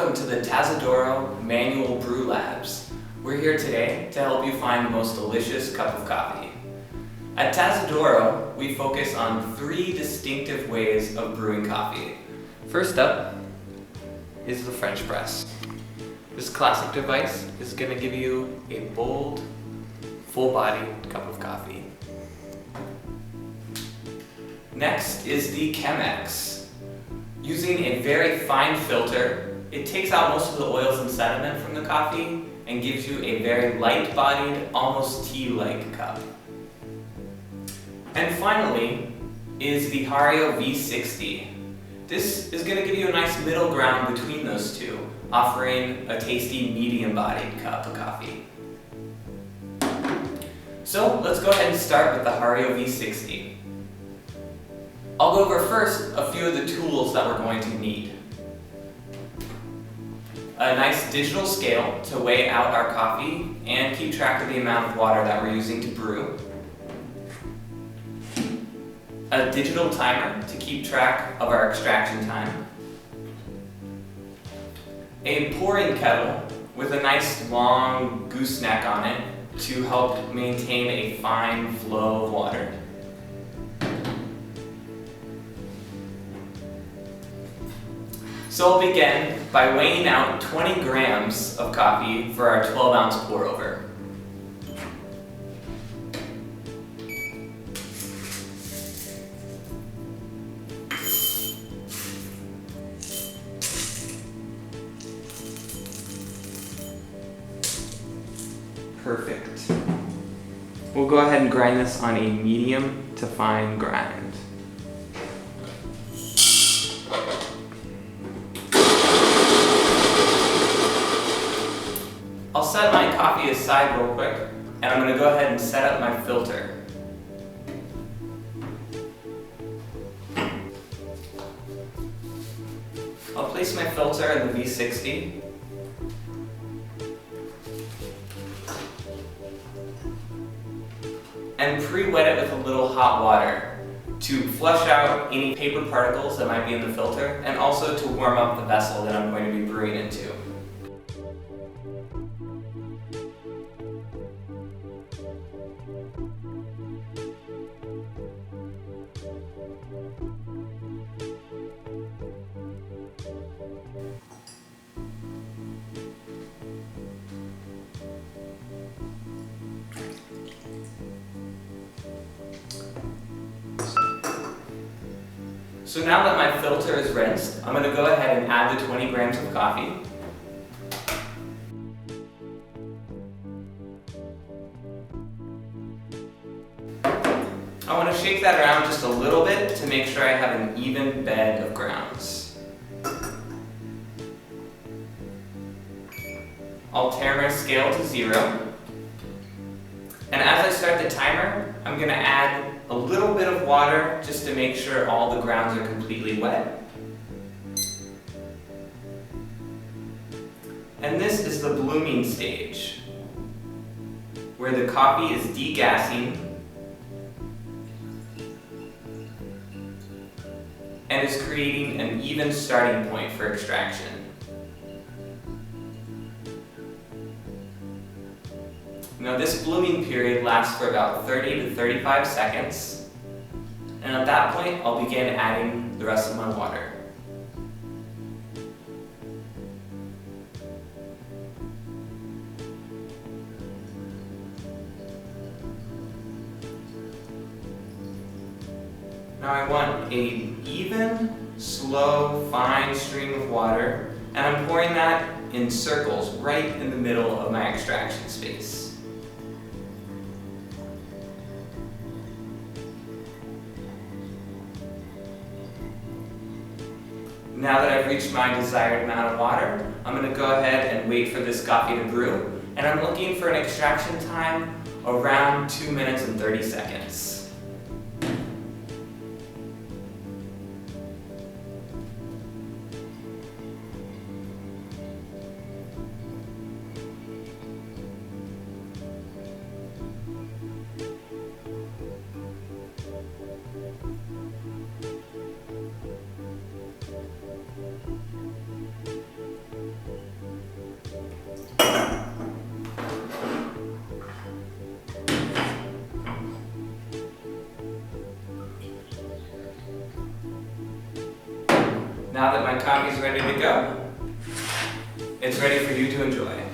Welcome to the Tazza Manual Brew Labs. We're here today to help you find the most delicious cup of coffee. At Tazza, we focus on 3 distinctive ways of brewing coffee. First up is the French press. This classic device is going to give you a bold, full-bodied cup of coffee. Next is the Chemex. Using a very fine filter, it takes out most of the oils and sediment from the coffee and gives you a very light-bodied, almost tea-like cup. And finally is the Hario V60. This is going to give you a nice middle ground between those two, offering a tasty medium-bodied cup of coffee. So let's go ahead and start with the Hario V60. I'll go over first a few of the tools that we're going to need. A nice digital scale to weigh out our coffee and keep track of the amount of water that we're using to brew. A digital timer to keep track of our extraction time. A pouring kettle with a nice long gooseneck on it to help maintain a fine flow of water. So we'll begin by weighing out 20 grams of coffee for our 12-ounce pour over. Perfect. We'll go ahead and grind this on a medium to fine grind. I'll set my coffee aside real quick, and I'm going to go ahead and set up my filter. I'll place my filter in the V60. And pre-wet it with a little hot water to flush out any paper particles that might be in the filter, and also to warm up the vessel that I'm going to be brewing into. So now that my filter is rinsed, I'm going to go ahead and add the 20 grams of coffee. I want to shake that around just a little bit to make sure I have an even bed of grounds. I'll turn my scale to 0. And as I start the timer, I'm going to add a little bit of water just to make sure all the grounds are completely wet. And this is the blooming stage, where the coffee is degassing and is creating an even starting point for extraction. Now this blooming period lasts for about 30 to 35 seconds, and at that point I'll begin adding the rest of my water. Now I want an even, slow, fine stream of water, and I'm pouring that in circles right in the middle of my extraction space. Now that I've reached my desired amount of water, I'm going to go ahead and wait for this coffee to brew, and I'm looking for an extraction time around 2 minutes and 30 seconds. Now that my coffee's ready to go, it's ready for you to enjoy.